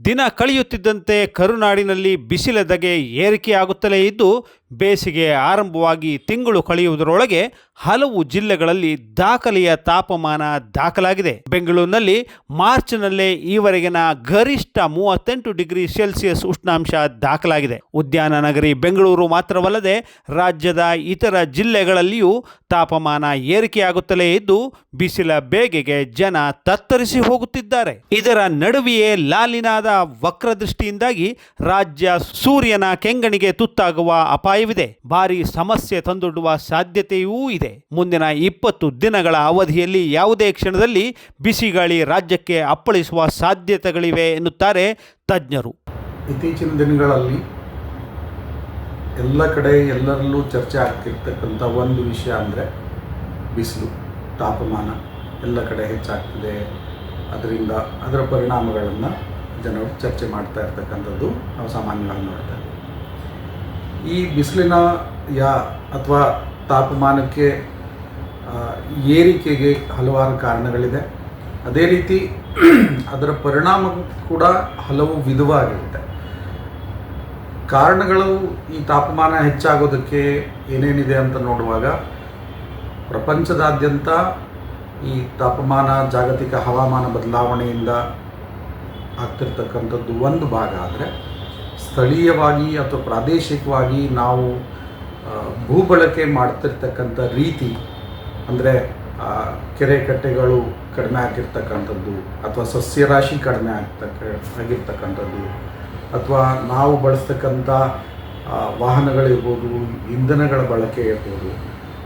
ದಿನ ಕಳೆಯುತ್ತಿದ್ದಂತೆ ಕರುನಾಡಿನಲ್ಲಿ ಬಿಸಿಲ ಧಗೆ ಏರಿಕೆಯಾಗುತ್ತಲೇ ಇದ್ದು ಬೇಸಿಗೆ ಆರಂಭವಾಗಿ ತಿಂಗಳು ಕಳೆಯುವುದರೊಳಗೆ ಹಲವು ಜಿಲ್ಲೆಗಳಲ್ಲಿ ದಾಖಲೆಯ ತಾಪಮಾನ ದಾಖಲಾಗಿದೆ. ಬೆಂಗಳೂರಿನಲ್ಲಿ ಮಾರ್ಚ್ನಲ್ಲೇ ಈವರೆಗಿನ ಗರಿಷ್ಠ 38 ಡಿಗ್ರಿ ಸೆಲ್ಸಿಯಸ್ ಉಷ್ಣಾಂಶ ದಾಖಲಾಗಿದೆ. ಉದ್ಯಾನ ನಗರಿ ಬೆಂಗಳೂರು ಮಾತ್ರವಲ್ಲದೆ ರಾಜ್ಯದ ಇತರ ಜಿಲ್ಲೆಗಳಲ್ಲಿಯೂ ತಾಪಮಾನ ಏರಿಕೆಯಾಗುತ್ತಲೇ ಇದ್ದು ಬಿಸಿಲ ಬೇಗೆಗೆ ಜನ ತತ್ತರಿಸಿ ಹೋಗುತ್ತಿದ್ದಾರೆ. ಇದರ ನಡುವೆಯೇ ಲಾಲಿನಾದ ವಕ್ರದೃಷ್ಟಿಯಿಂದಾಗಿ ರಾಜ್ಯ ಸೂರ್ಯನ ಕೆಂಗಣಿಗೆ ತುತ್ತಾಗುವ ಅಪಾಯವಿದೆ. ಭಾರಿ ಸಮಸ್ಯೆ ತಂದೊಡ್ಡುವ ಸಾಧ್ಯತೆಯೂ ಇದೆ. ಮುಂದಿನ 20 ದಿನಗಳ ಅವಧಿಯಲ್ಲಿ ಯಾವುದೇ ಕ್ಷಣದಲ್ಲಿ ಬಿಸಿಗಾಳಿ ರಾಜ್ಯಕ್ಕೆ ಅಪ್ಪಳಿಸುವ ಸಾಧ್ಯತೆಗಳಿವೆ ಎನ್ನುತ್ತಾರೆ ತಜ್ಞರು. ಇತ್ತೀಚಿನ ದಿನಗಳಲ್ಲಿ ಎಲ್ಲ ಕಡೆ ಎಲ್ಲರಲ್ಲೂ ಚರ್ಚೆ ಆಗ್ತಿರ್ತಕ್ಕಂಥ ಒಂದು ವಿಷಯ ಅಂದರೆ ಬಿಸಿಲು, ತಾಪಮಾನ ಎಲ್ಲ ಕಡೆ ಹೆಚ್ಚಾಗ್ತಿದೆ. ಅದರಿಂದ ಅದರ ಪರಿಣಾಮಗಳನ್ನು ಜನರು ಚರ್ಚೆ ಮಾಡ್ತಾ ಇರ್ತಕ್ಕಂಥದ್ದು ನಾವು ಸಾಮಾನ್ಯವಾಗಿ ನೋಡ್ತಾ ಇದ್ದೀವಿ. ಈ ಬಿಸಿಲಿನ ಅಥವಾ ತಾಪಮಾನಕ್ಕೆ ಏರಿಕೆಗೆ ಹಲವಾರು ಕಾರಣಗಳಿದೆ. ಅದೇ ರೀತಿ ಅದರ ಪರಿಣಾಮ ಕೂಡ ಹಲವು ವಿಧವಾಗಿರುತ್ತೆ. ಕಾರಣಗಳು ಈ ತಾಪಮಾನ ಹೆಚ್ಚಾಗೋದಕ್ಕೆ ಏನೇನಿದೆ ಅಂತ ನೋಡುವಾಗ ಪ್ರಪಂಚದಾದ್ಯಂತ ಈ ತಾಪಮಾನ ಜಾಗತಿಕ ಹವಾಮಾನ ಬದಲಾವಣೆಯಿಂದ ಆಗ್ತಿರ್ತಕ್ಕಂಥದ್ದು ಒಂದು ಭಾಗ ಆದರೆ, ಸ್ಥಳೀಯವಾಗಿ ಅಥವಾ ಪ್ರಾದೇಶಿಕವಾಗಿ ನಾವು ಭೂಬಳಕೆ ಮಾಡ್ತಿರ್ತಕ್ಕಂಥ ರೀತಿ, ಅಂದರೆ ಕೆರೆ ಕಟ್ಟೆಗಳು ಕಡಿಮೆ ಆಗಿರ್ತಕ್ಕಂಥದ್ದು ಅಥವಾ ಸಸ್ಯರಾಶಿ ಕಡಿಮೆ ಆಗಿರ್ತಕ್ಕಂಥದ್ದು ಅಥವಾ ನಾವು ಬಳಸ್ತಕ್ಕಂಥ ವಾಹನಗಳಿರ್ಬೋದು, ಇಂಧನಗಳ ಬಳಕೆ ಇರ್ಬೋದು,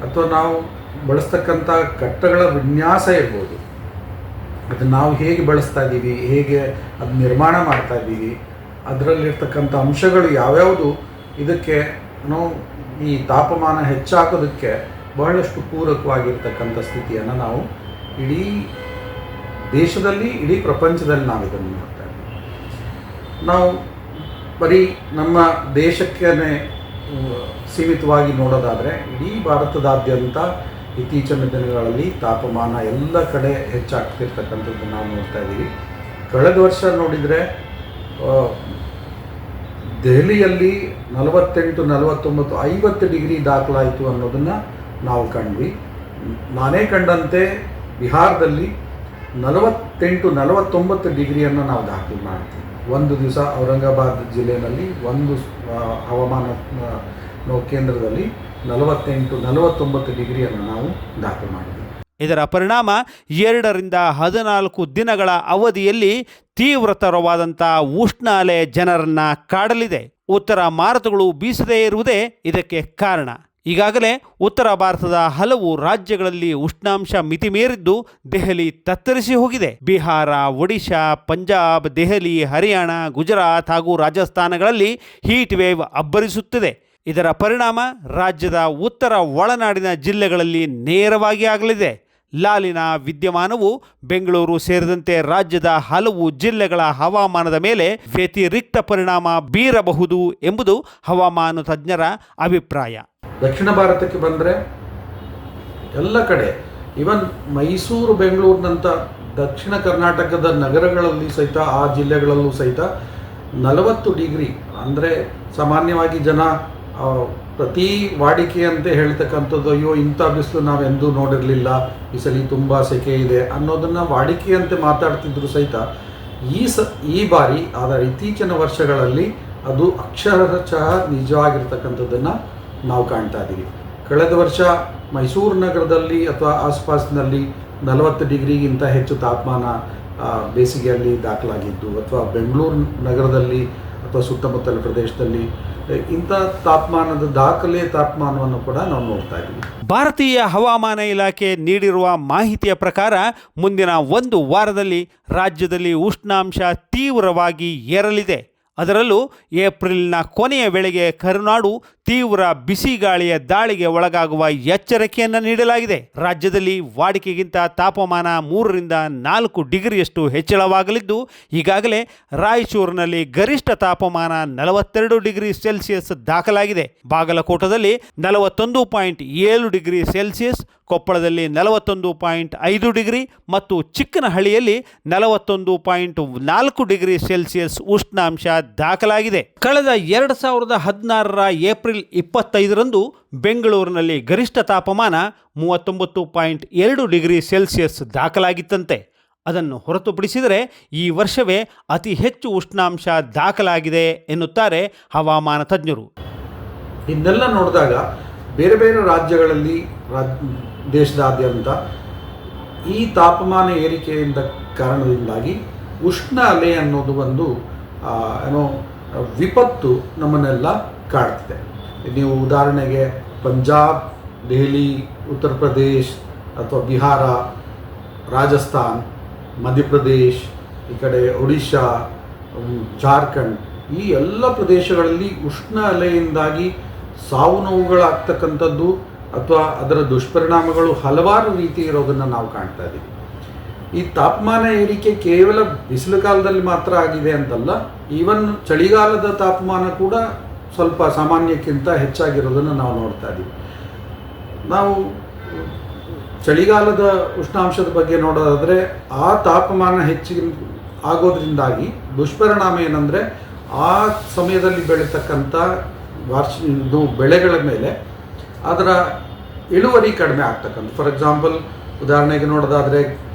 ಅಥವಾ ನಾವು ಬಳಸ್ತಕ್ಕಂಥ ಕಟ್ಟಡಗಳ ವಿನ್ಯಾಸ ಇರ್ಬೋದು, ಅದನ್ನು ನಾವು ಹೇಗೆ ಬಳಸ್ತಾ ಇದ್ದೀವಿ, ಹೇಗೆ ಅದು ನಿರ್ಮಾಣ ಮಾಡ್ತಾ ಇದ್ದೀವಿ, ಅದರಲ್ಲಿರ್ತಕ್ಕಂಥ ಅಂಶಗಳು ಯಾವ್ಯಾವುದು ಇದಕ್ಕೆ ಈ ತಾಪಮಾನ ಹೆಚ್ಚಾಗೋದಕ್ಕೆ ಬಹಳಷ್ಟು ಪೂರಕವಾಗಿರ್ತಕ್ಕಂಥ ಸ್ಥಿತಿಯನ್ನು ನಾವು ಇಡೀ ದೇಶದಲ್ಲಿ, ಇಡೀ ಪ್ರಪಂಚದಲ್ಲಿ ನಾವು ಇದನ್ನು ನೋಡ್ತಾ ಇದ್ದೀವಿ. ನಾವು ಬರೀ ನಮ್ಮ ದೇಶಕ್ಕೇ ಸೀಮಿತವಾಗಿ ನೋಡೋದಾದರೆ ಇಡೀ ಭಾರತದಾದ್ಯಂತ ಇತ್ತೀಚಿನ ದಿನಗಳಲ್ಲಿ ತಾಪಮಾನ ಎಲ್ಲ ಕಡೆ ಹೆಚ್ಚಾಗ್ತಿರ್ತಕ್ಕಂಥದ್ದು ನಾವು ನೋಡ್ತಾ ಇದ್ದೀವಿ. ಕಳೆದ ವರ್ಷ ನೋಡಿದರೆ ದೆಹಲಿಯಲ್ಲಿ 48, 49, 50 ಡಿಗ್ರಿ ದಾಖಲಾಯಿತು ಅನ್ನೋದನ್ನು ನಾವು ಕಂಡ್ವಿ. ನಾನೇ ಕಂಡಂತೆ ಬಿಹಾರದಲ್ಲಿ 48, 49 ಡಿಗ್ರಿಯನ್ನು ನಾವು ದಾಖಲೆ ಮಾಡ್ತೀವಿ. ಒಂದು ದಿವಸ ಔರಂಗಾಬಾದ್ ಜಿಲ್ಲೆಯಲ್ಲಿ ಒಂದು ಹವಾಮಾನ ಕೇಂದ್ರದಲ್ಲಿ 48, 49 ಡಿಗ್ರಿಯನ್ನು ನಾವು ದಾಖಲೆ ಮಾಡಿದ್ವಿ. ಇದರ ಪರಿಣಾಮ 2 ರಿಂದ 14 ದಿನಗಳ ಅವಧಿಯಲ್ಲಿ ತೀವ್ರತರವಾದಂಥ ಉಷ್ಣಾಲೆ ಜನರನ್ನ ಕಾಡಲಿದೆ. ಉತ್ತರ ಮಾರುತಗಳು ಬೀಸದೇ ಇರುವುದೇ ಇದಕ್ಕೆ ಕಾರಣ. ಈಗಾಗಲೇ ಉತ್ತರ ಭಾರತದ ಹಲವು ರಾಜ್ಯಗಳಲ್ಲಿ ಉಷ್ಣಾಂಶ ಮಿತಿ ಮೀರಿದ್ದು ದೆಹಲಿ ತತ್ತರಿಸಿ ಹೋಗಿದೆ. ಬಿಹಾರ, ಒಡಿಶಾ, ಪಂಜಾಬ್, ದೆಹಲಿ, ಹರಿಯಾಣ, ಗುಜರಾತ್ ಹಾಗೂ ರಾಜಸ್ಥಾನಗಳಲ್ಲಿ ಹೀಟ್ ವೇವ್ ಅಬ್ಬರಿಸುತ್ತಿದೆ. ಇದರ ಪರಿಣಾಮ ರಾಜ್ಯದ ಉತ್ತರ ಒಳನಾಡಿನ ಜಿಲ್ಲೆಗಳಲ್ಲಿ ನೇರವಾಗಿ ಆಗಲಿದೆ. ಲಾಲಿನ ವಿದ್ಯಮಾನವು ಬೆಂಗಳೂರು ಸೇರಿದಂತೆ ರಾಜ್ಯದ ಹಲವು ಜಿಲ್ಲೆಗಳ ಹವಾಮಾನದ ಮೇಲೆ ವ್ಯತಿರಿಕ್ತ ಪರಿಣಾಮ ಬೀರಬಹುದು ಎಂಬುದು ಹವಾಮಾನ ತಜ್ಞರ ಅಭಿಪ್ರಾಯ. ದಕ್ಷಿಣ ಭಾರತಕ್ಕೆ ಬಂದರೆ ಎಲ್ಲ ಕಡೆ, ಇವನ್ ಮೈಸೂರು, ಬೆಂಗಳೂರಿನಂಥ ದಕ್ಷಿಣ ಕರ್ನಾಟಕದ ನಗರಗಳಲ್ಲಿ ಸಹಿತ, ಆ ಜಿಲ್ಲೆಗಳಲ್ಲೂ ಸಹಿತ 40 ಡಿಗ್ರಿ ಅಂದರೆ ಸಾಮಾನ್ಯವಾಗಿ ಜನ ಪ್ರತಿ ವಾಡಿಕೆಯಂತೆ ಹೇಳ್ತಕ್ಕಂಥದ್ದು, ಅಯ್ಯೋ ಇಂಥ ಬಿಸಿಲು ನಾವೆಂದೂ ನೋಡಿರಲಿಲ್ಲ, ಈ ಸಲ ತುಂಬ ಸೆಕೆ ಇದೆ ಅನ್ನೋದನ್ನು ವಾಡಿಕೆಯಂತೆ ಮಾತಾಡ್ತಿದ್ರು ಸಹಿತ ಈ ಬಾರಿ ಆದರೆ ಇತ್ತೀಚಿನ ವರ್ಷಗಳಲ್ಲಿ ಅದು ಅಕ್ಷರಶಃ ನಿಜವಾಗಿರ್ತಕ್ಕಂಥದ್ದನ್ನು ನಾವು ಕಾಣ್ತಾ ಇದ್ದೀವಿ. ಕಳೆದ ವರ್ಷ ಮೈಸೂರು ನಗರದಲ್ಲಿ ಅಥವಾ ಆಸ್ಪಾಸ್ನಲ್ಲಿ 40 ಡಿಗ್ರಿಗಿಂತ ಹೆಚ್ಚು ತಾಪಮಾನ ಬೇಸಿಗೆಯಲ್ಲಿ ದಾಖಲಾಗಿದ್ದು, ಅಥವಾ ಬೆಂಗಳೂರು ನಗರದಲ್ಲಿ ಅಥವಾ ಸುತ್ತಮುತ್ತಲ ಪ್ರದೇಶದಲ್ಲಿ ಇಂಥ ತಾಪಮಾನದ ದಾಖಲೆ ತಾಪಮಾನವನ್ನು ಕೂಡ ನಾವು ನೋಡ್ತಾ ಇದ್ದೀವಿ. ಭಾರತೀಯ ಹವಾಮಾನ ಇಲಾಖೆ ನೀಡಿರುವ ಮಾಹಿತಿಯ ಪ್ರಕಾರ ಮುಂದಿನ 1 ವಾರದಲ್ಲಿ ರಾಜ್ಯದಲ್ಲಿ ಉಷ್ಣಾಂಶ ತೀವ್ರವಾಗಿ ಏರಲಿದೆ. ಅದರಲ್ಲೂ ಏಪ್ರಿಲ್ನ ಕೊನೆಯ ವೇಳೆಗೆ ಕರುನಾಡು ತೀವ್ರ ಬಿಸಿಗಾಳಿಯ ದಾಳಿಗೆ ಒಳಗಾಗುವ ಎಚ್ಚರಿಕೆಯನ್ನು ನೀಡಲಾಗಿದೆ. ರಾಜ್ಯದಲ್ಲಿ ವಾಡಿಕೆಗಿಂತ ತಾಪಮಾನ 3 ರಿಂದ 4 ಡಿಗ್ರಿಯಷ್ಟು ಹೆಚ್ಚಳವಾಗಲಿದ್ದು, ಈಗಾಗಲೇ ರಾಯಚೂರಿನಲ್ಲಿ ಗರಿಷ್ಠ ತಾಪಮಾನ 42 ಡಿಗ್ರಿ ಸೆಲ್ಸಿಯಸ್ ದಾಖಲಾಗಿದೆ. ಬಾಗಲಕೋಟದಲ್ಲಿ 41.7 ಡಿಗ್ರಿ ಸೆಲ್ಸಿಯಸ್, ಕೊಪ್ಪಳದಲ್ಲಿ 41.5 ಡಿಗ್ರಿ ಮತ್ತು ಚಿಕ್ಕನಹಳ್ಳಿಯಲ್ಲಿ 41.4 ಡಿಗ್ರಿ ಸೆಲ್ಸಿಯಸ್ ಉಷ್ಣಾಂಶ ದಾಖಲಾಗಿದೆ. ಕಳೆದ 2016ರ ಏಪ್ರಿಲ್ 25ರಂದು ಬೆಂಗಳೂರಿನಲ್ಲಿ ಗರಿಷ್ಠ ತಾಪಮಾನ 39.2 ಡಿಗ್ರಿ ಸೆಲ್ಸಿಯಸ್ ದಾಖಲಾಗಿತ್ತಂತೆ. ಅದನ್ನು ಹೊರತುಪಡಿಸಿದರೆ ಈ ವರ್ಷವೇ ಅತಿ ಹೆಚ್ಚು ಉಷ್ಣಾಂಶ ದಾಖಲಾಗಿದೆ ಎನ್ನುತ್ತಾರೆ ಹವಾಮಾನ ತಜ್ಞರು. ಇದನ್ನೆಲ್ಲ ನೋಡಿದಾಗ ಬೇರೆ ಬೇರೆ ರಾಜ್ಯಗಳಲ್ಲಿ ದೇಶದಾದ್ಯಂತ ಈ ತಾಪಮಾನ ಏರಿಕೆಯಿಂದ ಕಾರಣದಿಂದಾಗಿ ಉಷ್ಣ ಅಲೆ ಅನ್ನೋದು ಒಂದು ವಿಪತ್ತು ನಮ್ಮನ್ನೆಲ್ಲ ಕಾಡ್ತಿದೆ. ನೀವು ಉದಾಹರಣೆಗೆ ಪಂಜಾಬ್, ದೆಹಲಿ, ಉತ್ತರ ಪ್ರದೇಶ್ ಅಥವಾ ಬಿಹಾರ, ರಾಜಸ್ಥಾನ್, ಮಧ್ಯಪ್ರದೇಶ್, ಈ ಕಡೆ ಒಡಿಶಾ, ಜಾರ್ಖಂಡ್, ಈ ಎಲ್ಲ ಪ್ರದೇಶಗಳಲ್ಲಿ ಉಷ್ಣ ಅಲೆಯಿಂದಾಗಿ ಸಾವು ನೋವುಗಳಾಗ್ತಕ್ಕಂಥದ್ದು ಅಥವಾ ಅದರ ದುಷ್ಪರಿಣಾಮಗಳು ಹಲವಾರು ರೀತಿ ಇರೋದನ್ನು ನಾವು ಕಾಣ್ತಾ ಇದ್ದೀವಿ. ಈ ತಾಪಮಾನ ಏರಿಕೆ ಕೇವಲ ಬಿಸಿಲು ಕಾಲದಲ್ಲಿ ಮಾತ್ರ ಆಗಿದೆ ಅಂತಲ್ಲ, ಈವನ್ ಚಳಿಗಾಲದ ತಾಪಮಾನ ಕೂಡ ಸ್ವಲ್ಪ ಸಾಮಾನ್ಯಕ್ಕಿಂತ ಹೆಚ್ಚಾಗಿರೋದನ್ನು ನಾವು ನೋಡ್ತಾ ಇದ್ದೀವಿ. ನಾವು ಚಳಿಗಾಲದ ಉಷ್ಣಾಂಶದ ಬಗ್ಗೆ ನೋಡೋದಾದರೆ ಆ ತಾಪಮಾನ ಹೆಚ್ಚಿಗೆ ಆಗೋದ್ರಿಂದಾಗಿ ದುಷ್ಪರಿಣಾಮ ಏನಂದರೆ ಆ ಸಮಯದಲ್ಲಿ ಬೆಳೀತಕ್ಕಂಥ ಬೆಳೆಗಳ ಮೇಲೆ ಅದರ ಇಳುವರಿ ಕಡಿಮೆ ಆಗ್ತಕ್ಕಂಥ. ಫಾರ್ ಎಕ್ಸಾಂಪಲ್ ಉದಾಹರಣೆಗೆ ನೋಡೋದಾದರೆ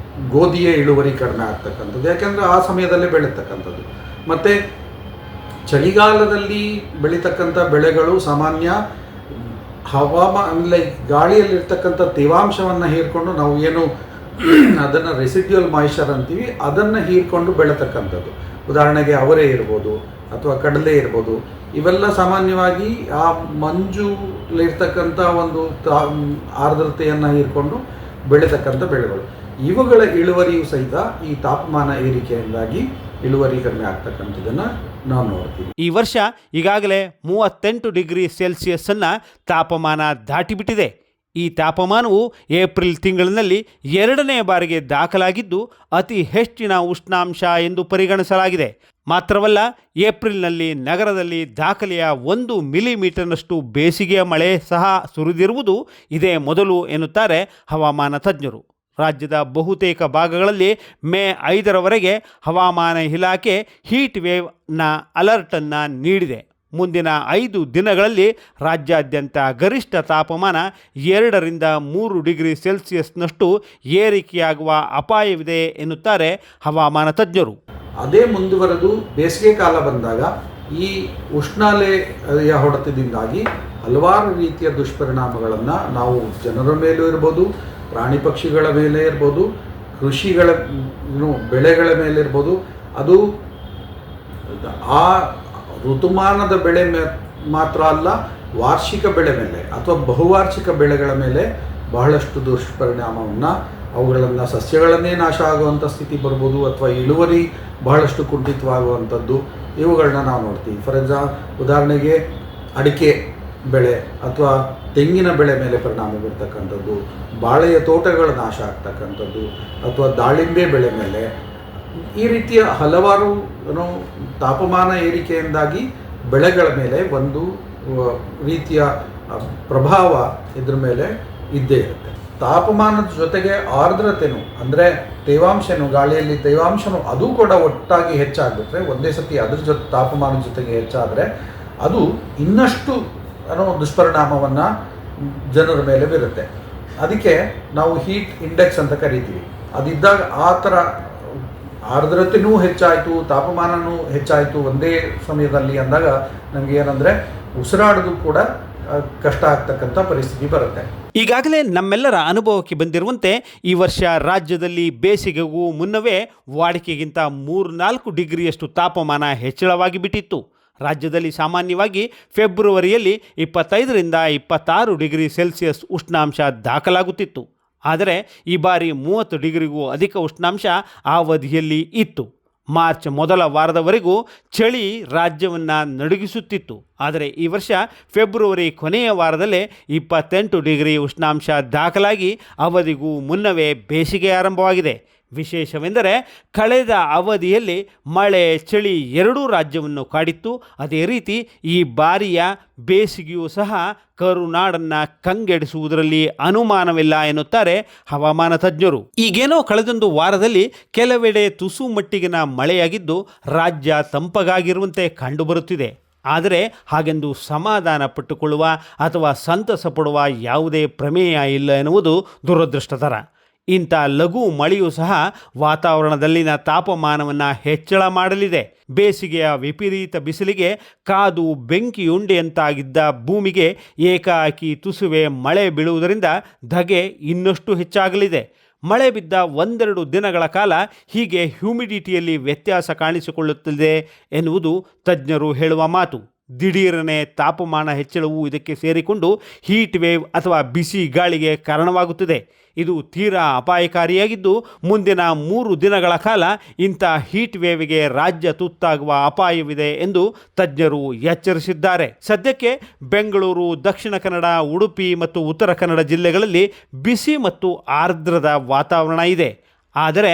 ಗೋಧಿಯ ಇಳುವರಿ ಕಡಿಮೆ ಆಗ್ತಕ್ಕಂಥದ್ದು, ಯಾಕೆಂದರೆ ಆ ಸಮಯದಲ್ಲೇ ಬೆಳೀತಕ್ಕಂಥದ್ದು. ಮತ್ತು ಚಳಿಗಾಲದಲ್ಲಿ ಬೆಳೀತಕ್ಕಂಥ ಬೆಳೆಗಳು ಸಾಮಾನ್ಯ ಗಾಳಿಯಲ್ಲಿರ್ತಕ್ಕಂಥ ತೇವಾಂಶವನ್ನು ಹೀರ್ಕೊಂಡು, ನಾವು ಏನು ಅದನ್ನು ರೆಸಿಡ್ಯೂಯಲ್ ಮಾಯಿಶ್ಚರ್ ಅಂತೀವಿ, ಅದನ್ನು ಹೀರ್ಕೊಂಡು ಬೆಳೀತಕ್ಕಂಥದ್ದು. ಉದಾಹರಣೆಗೆ ಅವರೆ ಇರ್ಬೋದು ಅಥವಾ ಕಡಲೆ ಇರ್ಬೋದು. ಇವೆಲ್ಲ ಸಾಮಾನ್ಯವಾಗಿ ಆ ಮಂಜುಲಿರ್ತಕ್ಕಂಥ ಒಂದು ಆರ್ದ್ರತೆಯನ್ನು ಹೀರ್ಕೊಂಡು ಬೆಳೀತಕ್ಕಂಥ ಬೆಳೆಗಳು. ಇವುಗಳ ಇಳುವರಿಯು ಸಹಿತ ಈ ತಾಪಮಾನ ಏರಿಕೆಯಿಂದಾಗಿ ಇಳುವರಿ ಕಡಿಮೆ ಆಗ್ತಕ್ಕಂಥದ್ದನ್ನು ನಾವು ನೋಡ್ತೀವಿ. ಈ ವರ್ಷ ಈಗಾಗಲೇ 38 ಡಿಗ್ರಿ ಸೆಲ್ಸಿಯಸ್ ಅನ್ನು ತಾಪಮಾನ ದಾಟಿಬಿಟ್ಟಿದೆ. ಈ ತಾಪಮಾನವು ಏಪ್ರಿಲ್ ತಿಂಗಳಿನಲ್ಲಿ 2ನೇ ಬಾರಿಗೆ ದಾಖಲಾಗಿದ್ದು ಅತಿ ಹೆಚ್ಚಿನ ಉಷ್ಣಾಂಶ ಎಂದು ಪರಿಗಣಿಸಲಾಗಿದೆ. ಮಾತ್ರವಲ್ಲ, ಏಪ್ರಿಲ್ನಲ್ಲಿ ನಗರದಲ್ಲಿ ದಾಖಲೆಯ 1 ಮಿಲಿಮೀಟರ್ನಷ್ಟು ಬೇಸಿಗೆಯ ಮಳೆ ಸಹ ಸುರಿದಿರುವುದು ಇದೇ ಮೊದಲು ಎನ್ನುತ್ತಾರೆ ಹವಾಮಾನ ತಜ್ಞರು. ರಾಜ್ಯದ ಬಹುತೇಕ ಭಾಗಗಳಲ್ಲಿ ಮೇ 5ರವರೆಗೆ ಹವಾಮಾನ ಇಲಾಖೆ ಹೀಟ್ ವೇವ್ನ ಅಲರ್ಟನ್ನು ನೀಡಿದೆ. ಮುಂದಿನ 5 ದಿನಗಳಲ್ಲಿ ರಾಜ್ಯಾದ್ಯಂತ ಗರಿಷ್ಠ ತಾಪಮಾನ 2 ರಿಂದ 3 ಡಿಗ್ರಿ ಸೆಲ್ಸಿಯಸ್ನಷ್ಟು ಏರಿಕೆಯಾಗುವ ಅಪಾಯವಿದೆ ಎನ್ನುತ್ತಾರೆ ಹವಾಮಾನ ತಜ್ಞರು. ಅದೇ ಮುಂದುವರೆದು ಬೇಸಿಗೆ ಕಾಲ ಬಂದಾಗ ಈ ಉಷ್ಣಾಲೆಯ ಹೊಡೆತದಿಂದಾಗಿ ಹಲವಾರು ರೀತಿಯ ದುಷ್ಪರಿಣಾಮಗಳನ್ನು ನಾವು ಜನರ ಮೇಲೂ ಇರ್ಬೋದು, ಪ್ರಾಣಿ ಪಕ್ಷಿಗಳ ಮೇಲೆ ಇರ್ಬೋದು, ಕೃಷಿಗಳ ಬೆಳೆಗಳ ಮೇಲೆ ಇರ್ಬೋದು, ಅದು ಆ ಋತುಮಾನದ ಬೆಳೆ ಮಾತ್ರ ಅಲ್ಲ, ವಾರ್ಷಿಕ ಬೆಳೆ ಮೇಲೆ ಅಥವಾ ಬಹುವಾರ್ಷಿಕ ಬೆಳೆಗಳ ಮೇಲೆ ಬಹಳಷ್ಟು ದುಷ್ಪರಿಣಾಮವನ್ನು, ಅವುಗಳನ್ನು ಸಸ್ಯಗಳನ್ನೇ ನಾಶ ಆಗುವಂಥ ಸ್ಥಿತಿ ಬರ್ಬೋದು ಅಥವಾ ಇಳುವರಿ ಬಹಳಷ್ಟು ಕುಂಠಿತವಾಗುವಂಥದ್ದು, ಇವುಗಳನ್ನ ನಾವು ನೋಡ್ತೀವಿ. ಫಾರ್ ಉದಾಹರಣೆಗೆ ಅಡಿಕೆ ಬೆಳೆ ಅಥವಾ ತೆಂಗಿನ ಬೆಳೆ ಮೇಲೆ ಪರಿಣಾಮ ಬೀರ್ತಕ್ಕಂಥದ್ದು, ಬಾಳೆಯ ತೋಟಗಳ ನಾಶ ಆಗ್ತಕ್ಕಂಥದ್ದು ಅಥವಾ ದಾಳಿಂಬೆ ಬೆಳೆ ಮೇಲೆ, ಈ ರೀತಿಯ ಹಲವಾರು ತಾಪಮಾನ ಏರಿಕೆಯಿಂದಾಗಿ ಬೆಳೆಗಳ ಮೇಲೆ ಒಂದು ರೀತಿಯ ಪ್ರಭಾವ ಇದ್ರ ಮೇಲೆ ಇದ್ದೇ ಇರುತ್ತೆ. ತಾಪಮಾನದ ಜೊತೆಗೆ ಆರ್ದ್ರತೆನೂ ಅಂದರೆ ತೇವಾಂಶನೂ, ಗಾಳಿಯಲ್ಲಿ ತೇವಾಂಶನೂ ಅದು ಕೂಡ ಒಟ್ಟಾಗಿ ಹೆಚ್ಚಾಗ್ಬಿಟ್ರೆ, ಒಂದೇ ಸತಿ ಅದ್ರ ಜೊತೆ ತಾಪಮಾನದ ಜೊತೆಗೆ ಹೆಚ್ಚಾದರೆ ಅದು ಇನ್ನಷ್ಟು ದುಷ್ಪರಿಣಾಮವನ್ನು ಜನರ ಮೇಲೆ ಬೀರುತ್ತೆ. ಅದಕ್ಕೆ ನಾವು ಹೀಟ್ ಇಂಡೆಕ್ಸ್ ಅಂತ ಕರಿತೀವಿ. ಅದಿದ್ದಾಗ ಆ ಥರ ಆರ್ದ್ರತೆನೂ ಹೆಚ್ಚಾಯಿತು, ತಾಪಮಾನವೂ ಹೆಚ್ಚಾಯಿತು ಒಂದೇ ಸಮಯದಲ್ಲಿ ಅಂದಾಗ ನಮಗೆ ಏನಂದರೆ ಉಸಿರಾಡೋದು ಕೂಡ ಕಷ್ಟ ಆಗ್ತಕ್ಕಂಥ ಪರಿಸ್ಥಿತಿ ಬರುತ್ತೆ. ಈಗಾಗಲೇ ನಮ್ಮೆಲ್ಲರ ಅನುಭವಕ್ಕೆ ಬಂದಿರುವಂತೆ ಈ ವರ್ಷ ರಾಜ್ಯದಲ್ಲಿ ಬೇಸಿಗೆಗೂ ಮುನ್ನವೇ ವಾಡಿಕೆಗಿಂತ 3-4 ಡಿಗ್ರಿಯಷ್ಟು ತಾಪಮಾನ ಹೆಚ್ಚಳವಾಗಿ ಬಿಟ್ಟಿತ್ತು. ರಾಜ್ಯದಲ್ಲಿ ಸಾಮಾನ್ಯವಾಗಿ ಫೆಬ್ರವರಿಯಲ್ಲಿ 25 ರಿಂದ 26 ಡಿಗ್ರಿ ಸೆಲ್ಸಿಯಸ್ ಉಷ್ಣಾಂಶ ದಾಖಲಾಗುತ್ತಿತ್ತು. ಆದರೆ ಈ ಬಾರಿ 30 ಡಿಗ್ರಿಗೂ ಅಧಿಕ ಉಷ್ಣಾಂಶ ಆ ಅವಧಿಯಲ್ಲಿ ಇತ್ತು. ಮಾರ್ಚ್ ಮೊದಲ ವಾರದವರೆಗೂ ಚಳಿ ರಾಜ್ಯವನ್ನು ನಡುಗಿಸುತ್ತಿತ್ತು. ಆದರೆ ಈ ವರ್ಷ ಫೆಬ್ರವರಿ ಕೊನೆಯ ವಾರದಲ್ಲೇ 28 ಡಿಗ್ರಿ ಉಷ್ಣಾಂಶ ದಾಖಲಾಗಿ ಅವಧಿಗೂ ಮುನ್ನವೇ ಬೇಸಿಗೆ ಆರಂಭವಾಗಿದೆ. ವಿಶೇಷವೆಂದರೆ ಕಳೆದ ಅವಧಿಯಲ್ಲಿ ಮಳೆ ಚಳಿ ಎರಡೂ ರಾಜ್ಯವನ್ನು ಕಾಡಿತ್ತು. ಅದೇ ರೀತಿ ಈ ಬಾರಿಯ ಬೇಸಿಗೆಯೂ ಸಹ ಕರುನಾಡನ್ನು ಕಂಗೆಡಿಸುವುದರಲ್ಲಿ ಅನುಮಾನವಿಲ್ಲ ಎನ್ನುತ್ತಾರೆ ಹವಾಮಾನ ತಜ್ಞರು. ಈಗೇನೋ ಕಳೆದೊಂದು ವಾರದಲ್ಲಿ ಕೆಲವೆಡೆ ತುಸು ಮಟ್ಟಿಗಿನ ಮಳೆಯಾಗಿದ್ದು ರಾಜ್ಯ ತಂಪಗಾಗಿರುವಂತೆ ಕಂಡುಬರುತ್ತಿದೆ. ಆದರೆ ಹಾಗೆಂದು ಸಮಾಧಾನ ಪಟ್ಟುಕೊಳ್ಳುವ ಅಥವಾ ಸಂತಸ ಪಡುವ ಯಾವುದೇ ಪ್ರಮೇಯ ಇಲ್ಲ ಎನ್ನುವುದು ದುರದೃಷ್ಟಕರ. ಇಂಥ ಲಘು ಮಳೆಯೂ ಸಹ ವಾತಾವರಣದಲ್ಲಿನ ತಾಪಮಾನವನ್ನು ಹೆಚ್ಚಳ ಮಾಡಲಿದೆ. ಬೇಸಿಗೆಯ ವಿಪರೀತ ಬಿಸಿಲಿಗೆ ಕಾದು ಬೆಂಕಿಯುಂಡೆಯಂತಾಗಿದ್ದ ಭೂಮಿಗೆ ಏಕಾಏಕಿ ತುಸುವೆ ಮಳೆ ಬೀಳುವುದರಿಂದ ಧಗೆ ಇನ್ನಷ್ಟು ಹೆಚ್ಚಾಗಲಿದೆ. ಮಳೆ ಬಿದ್ದ ಒಂದೆರಡು ದಿನಗಳ ಕಾಲ ಹೀಗೆ ಹ್ಯೂಮಿಡಿಟಿಯಲ್ಲಿ ವ್ಯತ್ಯಾಸ ಕಾಣಿಸಿಕೊಳ್ಳುತ್ತದೆ ಎನ್ನುವುದು ತಜ್ಞರು ಹೇಳುವ ಮಾತು. ದಿಢೀರನೆ ತಾಪಮಾನ ಹೆಚ್ಚಳವು ಇದಕ್ಕೆ ಸೇರಿಕೊಂಡು ಹೀಟ್ ವೇವ್ ಅಥವಾ ಬಿಸಿ ಗಾಳಿಗೆ ಕಾರಣವಾಗುತ್ತದೆ. ಇದು ತೀರಾ ಅಪಾಯಕಾರಿಯಾಗಿದ್ದು ಮುಂದಿನ 3 ದಿನಗಳ ಕಾಲ ಇಂಥ ಹೀಟ್ ವೇವ್ಗೆ ರಾಜ್ಯ ತುತ್ತಾಗುವ ಅಪಾಯವಿದೆ ಎಂದು ತಜ್ಞರು ಎಚ್ಚರಿಸಿದ್ದಾರೆ. ಸದ್ಯಕ್ಕೆ ಬೆಂಗಳೂರು, ದಕ್ಷಿಣ ಕನ್ನಡ, ಉಡುಪಿ ಮತ್ತು ಉತ್ತರ ಕನ್ನಡ ಜಿಲ್ಲೆಗಳಲ್ಲಿ ಬಿಸಿ ಮತ್ತು ಆರ್ದ್ರದ ವಾತಾವರಣ ಇದೆ. ಆದರೆ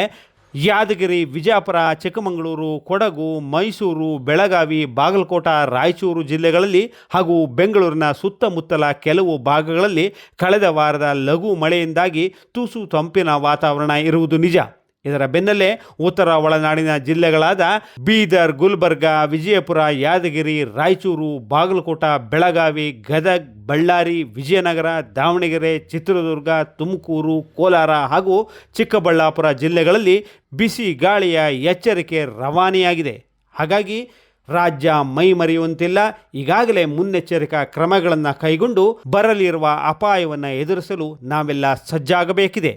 ಯಾದಗಿರಿ, ವಿಜಯಪುರ, ಚಿಕ್ಕಮಗಳೂರು, ಕೊಡಗು, ಮೈಸೂರು, ಬೆಳಗಾವಿ, ಬಾಗಲಕೋಟ, ರಾಯಚೂರು ಜಿಲ್ಲೆಗಳಲ್ಲಿ ಹಾಗೂ ಬೆಂಗಳೂರಿನ ಸುತ್ತಮುತ್ತಲ ಕೆಲವು ಭಾಗಗಳಲ್ಲಿ ಕಳೆದ ವಾರದ ಲಘು ಮಳೆಯಿಂದಾಗಿ ತುಸು ತಂಪಿನ ವಾತಾವರಣ ಇರುವುದು ನಿಜ. ಇದರ ಬೆನ್ನಲ್ಲೇ ಉತ್ತರ ಒಳನಾಡಿನ ಜಿಲ್ಲೆಗಳಾದ ಬೀದರ್, ಗುಲ್ಬರ್ಗ, ವಿಜಯಪುರ, ಯಾದಗಿರಿ, ರಾಯಚೂರು, ಬಾಗಲಕೋಟ, ಬೆಳಗಾವಿ, ಗದಗ್, ಬಳ್ಳಾರಿ, ವಿಜಯನಗರ, ದಾವಣಗೆರೆ, ಚಿತ್ರದುರ್ಗ, ತುಮಕೂರು, ಕೋಲಾರ ಹಾಗೂ ಚಿಕ್ಕಬಳ್ಳಾಪುರ ಜಿಲ್ಲೆಗಳಲ್ಲಿ ಬಿಸಿ ಗಾಳಿಯ ಎಚ್ಚರಿಕೆ ರವಾನೆಯಾಗಿದೆ. ಹಾಗಾಗಿ ರಾಜ್ಯ ಮೈ ಮರೆಯುವಂತಿಲ್ಲ. ಈಗಾಗಲೇ ಮುನ್ನೆಚ್ಚರಿಕಾ ಕ್ರಮಗಳನ್ನು ಕೈಗೊಂಡು ಬರಲಿರುವ ಅಪಾಯವನ್ನು ಎದುರಿಸಲು ನಾವೆಲ್ಲ ಸಜ್ಜಾಗಬೇಕಿದೆ.